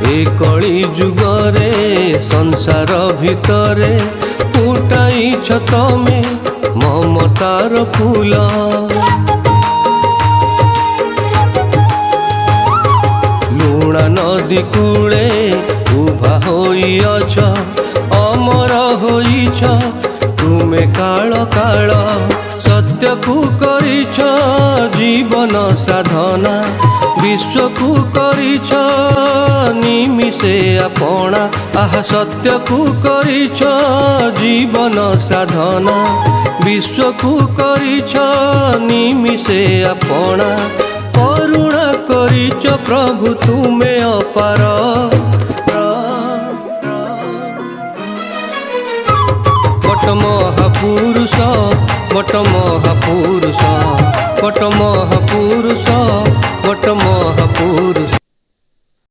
ए कली जुगरे संसार भितरे फुटाइछ तमे ममतार फूल। लुणा नदी कूले उभा होइछ अमर होइछ तुमे काल काल सत्य को करिछ जीवन साधना विश्व को करिछ निमिषे आपणा। आह सत्य को करिछ जीवन साधना विश्व को करिछ निमिषे आपणा। करुणा करिछ प्रभु तुमे अपार। बट महापुरुष बट महापुरुष बट महापुरुष बट महापुरुष।